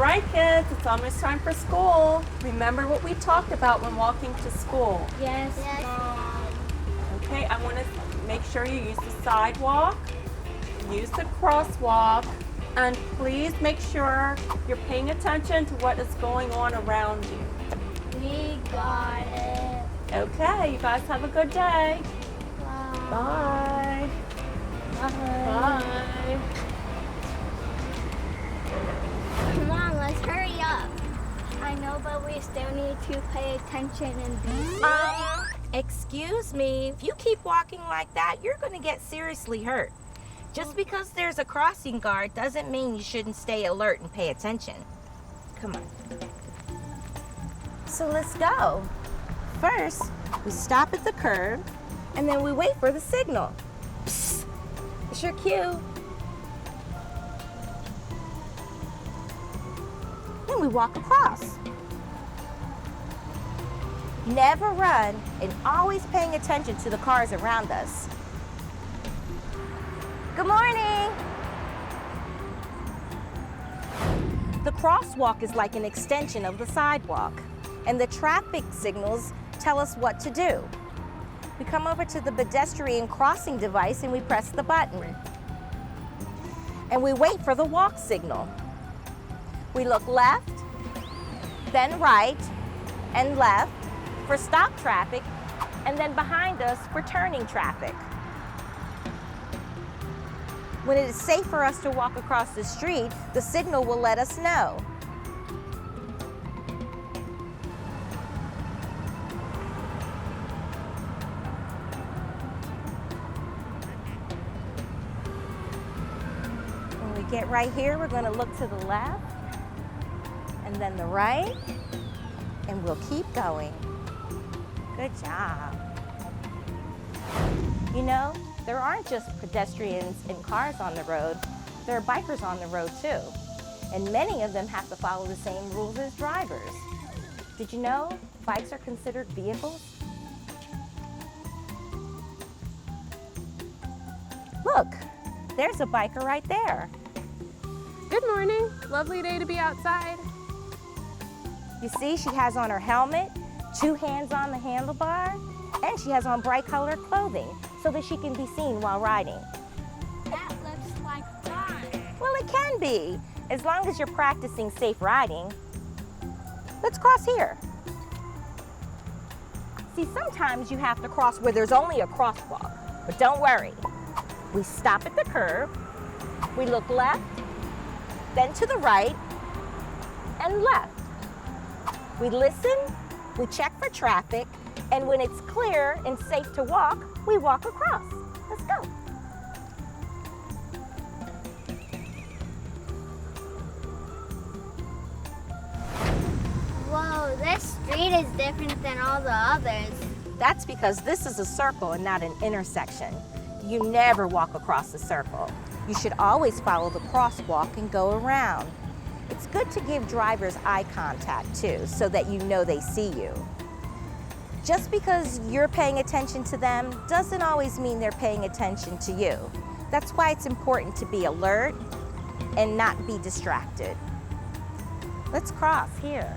right, kids, it's almost time for school. Remember what we talked about when walking to school? Yes, Mom. Okay, I want to make sure you use the sidewalk, use the crosswalk, and please make sure you're paying attention to what is going on around you. We got it. Okay, you guys have a good day. Bye. Bye. Bye. Come on, let's hurry up. I know, but we still need to pay attention and be. Excuse me. If you keep walking like that, you're going to get seriously hurt. Just because there's a crossing guard doesn't mean you shouldn't stay alert and pay attention. Come on. So let's go. First, we stop at the curb, and then we wait for the signal. Psst. It's your cue. Then we walk across. Never run and always paying attention to the cars around us. Good morning. The crosswalk is like an extension of the sidewalk, and the traffic signals tell us what to do. We come over to the pedestrian crossing device and we press the button. And we wait for the walk signal. We look left, then right, and left for stop traffic, and then behind us for turning traffic. When it is safe for us to walk across the street, the signal will let us know. When we get right here, we're going to look to the left, and then the right, and we'll keep going. Good job. You know, there aren't just pedestrians and cars on the road, there are bikers on the road too. And many of them have to follow the same rules as drivers. Did you know bikes are considered vehicles? Look, there's a biker right there. Good morning. Lovely day to be outside. You see, she has on her helmet, 2 hands on the handlebar, and she has on bright colored clothing so that she can be seen while riding. That looks like fun. Well, it can be, as long as you're practicing safe riding. Let's cross here. See, sometimes you have to cross where there's only a crosswalk, but don't worry. We stop at the curb, we look left, then to the right, and left. We listen, we check for traffic, and when it's clear and safe to walk, we walk across. Let's go. Whoa, this street is different than all the others. That's because this is a circle and not an intersection. You never walk across the circle. You should always follow the crosswalk and go around. It's good to give drivers eye contact too, so that you know they see you. Just because you're paying attention to them doesn't always mean they're paying attention to you. That's why it's important to be alert and not be distracted. Let's cross here.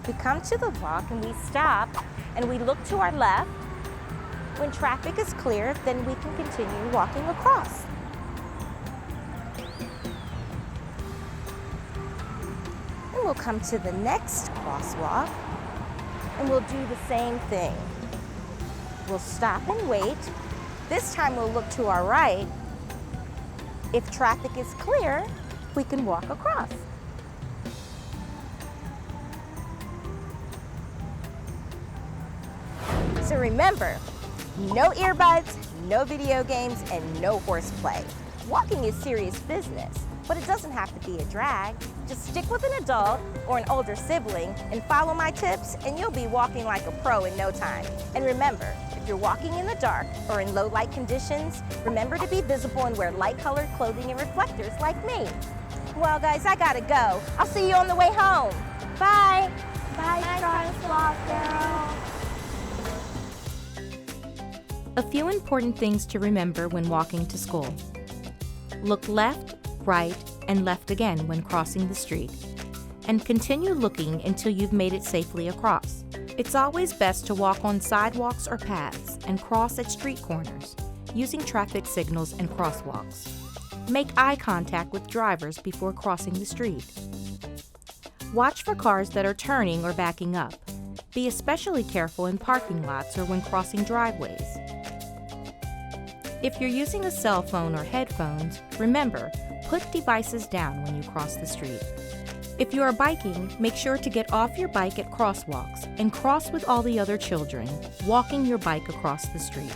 We come to the walk and we stop and we look to our left. When traffic is clear, then we can continue walking across. And we'll come to the next crosswalk and we'll do the same thing. We'll stop and wait. This time we'll look to our right. If traffic is clear, we can walk across. So remember, no earbuds, no video games, and no horseplay. Walking is serious business, but it doesn't have to be a drag. Just stick with an adult or an older sibling and follow my tips and you'll be walking like a pro in no time. And remember, if you're walking in the dark or in low light conditions, remember to be visible and wear light colored clothing and reflectors like me. Well guys, I gotta go. I'll see you on the way home. Bye. Bye, crosswalk girl. A few important things to remember when walking to school. Look left, right, and left again when crossing the street. And continue looking until you've made it safely across. It's always best to walk on sidewalks or paths and cross at street corners, using traffic signals and crosswalks. Make eye contact with drivers before crossing the street. Watch for cars that are turning or backing up. Be especially careful in parking lots or when crossing driveways. If you're using a cell phone or headphones, remember, put devices down when you cross the street. If you are biking, make sure to get off your bike at crosswalks and cross with all the other children, walking your bike across the street.